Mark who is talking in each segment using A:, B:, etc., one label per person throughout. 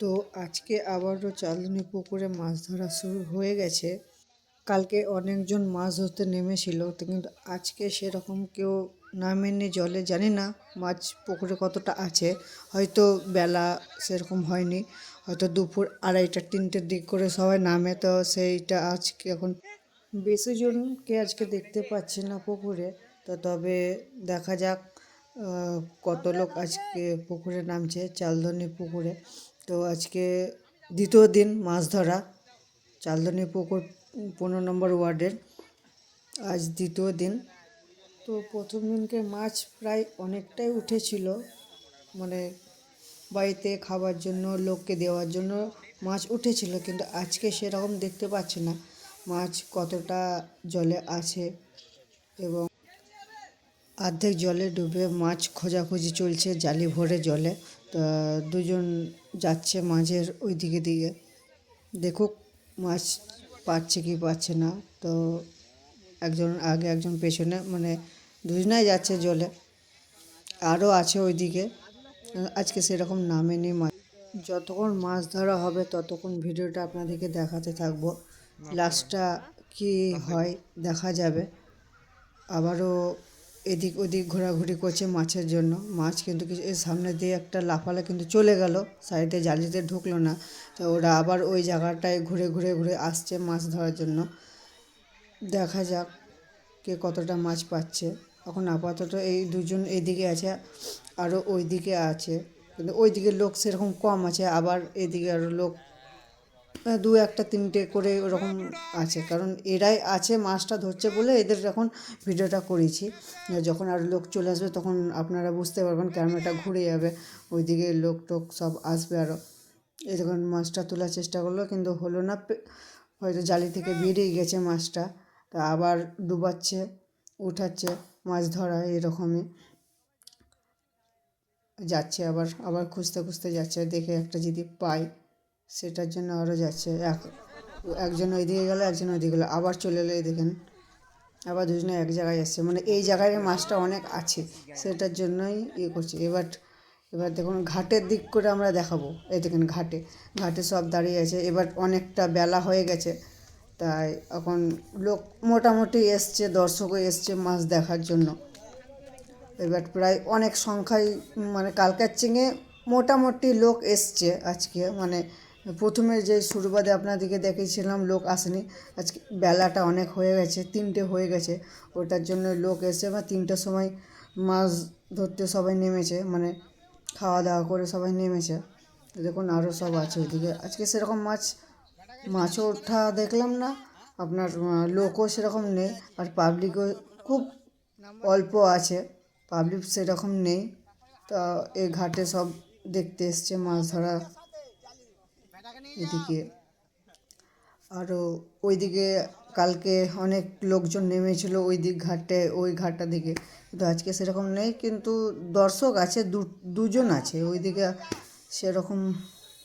A: তো আজকে আবারও চাঁদনী পুকুরে মাছ ধরা শুরু হয়ে গেছে। কালকে অনেকজন মাছ ধরতে নেমেছিল, তো কিন্তু আজকে সেরকম কেউ নামেনি জলে। জানি না মাছ পুকুরে কতটা আছে, হয়তো বেলা সেরকম হয়নি, হয়তো দুপুর 2:30-3টের দিক করে সবাই নামে। তো সেইটা আজকে এখন বেশি জনকে আজকে দেখতে পাচ্ছি না পুকুরে। তো তবে দেখা যাক কত লোক আজকে পুকুরে নামছে, চালদনি পুকুরে। তো আজকে দ্বিতীয় দিন মাছ ধরা চালদনি পুকুর 15 নম্বর ওয়ার্ডের, আজ দ্বিতীয় দিন। তো প্রথম দিনকে মাছ প্রায় অনেকটাই উঠেছিল, মানে বাড়িতে খাবার জন্য, লোককে দেওয়ার জন্য মাছ উঠেছিল, কিন্তু আজকে সেরকম দেখতে পাচ্ছি না মাছ কতটা জলে আছে। এবং অর্ধেক জলে ডুবে মাছ খোঁজাখুঁজি চলছে জালি ভরে জলে। তো দুজন যাচ্ছে মাঝের ওই দিকে দেখুক মাছ পাচ্ছে কি পাচ্ছে না। তো একজন আগে একজন পেছনে, মানে দুজনাই যাচ্ছে জলে। আরও আছে ওইদিকে, আজকে সেরকম নামেনি মাছ। যতক্ষণ মাছ ধরা হবে ততক্ষণ ভিডিওটা আপনাদেরকে দেখাতে থাকবো। লাস্টটা কি হয় দেখা যাবে। আবারও এদিক ওদিক ঘোরাঘুরি করছে মাছের জন্য। মাছ কিন্তু কিছু এর সামনে দিয়ে একটা লাফালে কিন্তু চলে গেল, সাইডে জালিতে ঢুকলো না। তো ওরা আবার ওই জায়গাটায় ঘুরে ঘুরে ঘুরে আসছে মাছ ধরার জন্য। দেখা যাক কে কতটা মাছ পাচ্ছে। এখন আপাতত এই দুজন এইদিকে আছে, আরও ওই দিকে আছে, কিন্তু ওই দিকে লোক সেরকম কম আছে। আবার এদিকে আরও লোক 2-1-3টে করে ওরকম আছে, কারণ এরাই আছে মাছটা ধরছে বলে এদের এখন ভিডিওটা করেছি। যখন আর লোক চলে আসবে তখন আপনারা বুঝতে পারবেন, ক্যামেরাটা ঘুরে যাবে, ওইদিকে লোক টোক সব আসবে আরও। এই যখন মাছটা তোলার চেষ্টা করলো কিন্তু হলো না, হয়তো জালি থেকে বেরিয়ে গেছে মাছটা। তা আবার ডুবাচ্ছে, উঠাচ্ছে, মাছ ধরা এরকমই যাচ্ছে। আবার আবার খুঁজতে খুঁজতে যাচ্ছে, দেখে একটা যদি পায় সেটার জন্য আরও যাচ্ছে। একজন ওইদিকে গেলো, একজন ওইদিকে গেলো, আবার চলে এলো। এই দেখেন আবার দুজনে এক জায়গায় আসছে, মানে এই জায়গায় মাছটা অনেক আছে সেটার জন্যই ইয়ে করছে। এবার এবার দেখুন ঘাটের দিক করে আমরা দেখাবো। এই দেখেন ঘাটে ঘাটে সব দাঁড়িয়ে আছে। এবার অনেকটা বেলা হয়ে গেছে, তাই এখন লোক মোটামুটি এসছে, দর্শকও এসছে মাছ দেখার জন্য। এবার প্রায় অনেক সংখ্যায়, মানে কালকার চেঙে মোটামুটি লোক এসছে আজকে। মানে প্রথমে যে শুরুবাদে আপনাদেরকে দেখেছিলাম লোক আসেনি, আজকে বেলাটা অনেক হয়ে গেছে, 3টে হয়ে গেছে, ওটার জন্য লোক এসে বা 3টের সময় মাছ ধরতে সবাই নেমেছে, মানে খাওয়া দাওয়া করে সবাই নেমেছে। দেখুন আরও সব আছে ওইদিকে। আজকে সেরকম মাছও ওঠা দেখলাম না, আপনার লোকও সেরকম নেই, আর পাবলিকও খুব অল্প আছে, পাবলিক সেরকম নেই। তা এই ঘাটে সব দেখতে এসছে মাছ ধরা। এদিকে আরও ওইদিকে কালকে অনেক লোকজন নেমেছিল ওই দিক ঘাটে, ওই ঘাটটা দিকে, কিন্তু আজকে সেরকম নেই। কিন্তু দর্শক আছে, দুজন আছে ওইদিকে, সেরকম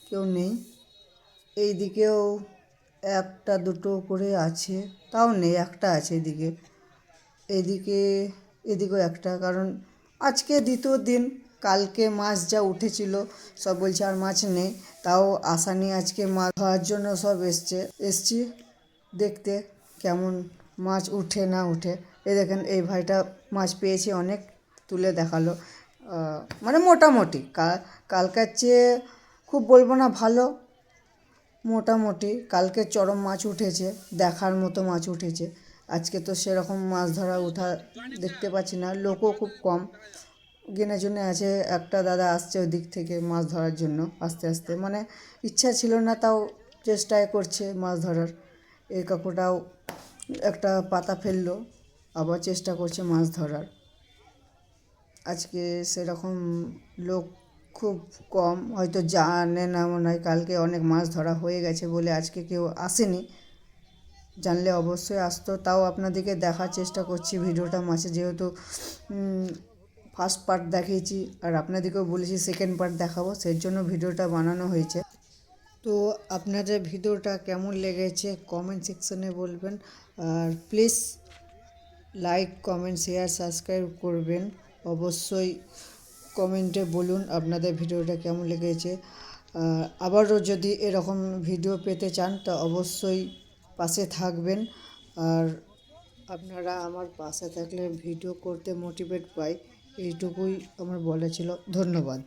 A: কেউ নেই। এই দিকেও একটা দুটো করে আছে, তাও নেই, একটা আছে এদিকে। এদিকে এদিকেও একটা, কারণ আজকে দ্বিতীয় দিন, কালকে মাছ যা উঠেছিল সব বলছে আর মাছ নেই, তাও আশা নিয়ে আজকে মাছ ধরার জন্য সব এসছি দেখতে কেমন মাছ উঠে না উঠে। এই দেখেন এই ভাইটা মাছ পেয়েছে অনেক, তুলে দেখালো। মানে মোটামুটি কালকার চেয়ে খুব বলবো না ভালো, মোটামুটি কালকে চরম মাছ উঠেছে, দেখার মতো মাছ উঠেছে। আজকে তো সেরকম মাছ ধরা ওঠা দেখতে পাচ্ছি না, লোকও খুব কম, গেনে জন্য আছে। একটা দাদা আসছে ওই দিক থেকে মাছ ধরার জন্য, আস্তে আস্তে, মানে ইচ্ছা ছিল না তাও চেষ্টায় করছে মাছ ধরার। এই কাকুটাও একটা পাতা ফেললো, আবার চেষ্টা করছে মাছ ধরার। আজকে সেরকম লোক খুব কম, হয়তো জানে না মনে হয়, কালকে অনেক মাছ ধরা হয়ে গেছে বলে আজকে কেউ আসেনি, জানলে অবশ্যই আসতো। তাও আপনাদেরকে দেখার চেষ্টা করছি ভিডিওটা মাছে, যেহেতু ফার্স্ট পার্ট দেখিয়েছি আর আপনাদেরকেও বলেছি সেকেন্ড পার্ট দেখাবো, সেই জন্য ভিডিওটা বানানো হয়েছে। তো আপনাদের ভিডিওটা কেমন লেগেছে কমেন্ট সেকশনে বলবেন, আর please like comment share subscribe করবেন। অবশ্যই কমেন্টে বলুন আপনাদের ভিডিওটা কেমন লেগেছে। আবারও যদি এরকম ভিডিও পেতে চান তা অবশ্যই পাশে থাকবেন। আর আপনারা আমার পাশে থাকলে ভিডিও করতে মোটিভেট পাই, এইটুকুই আমার বলা ছিল। ধন্যবাদ।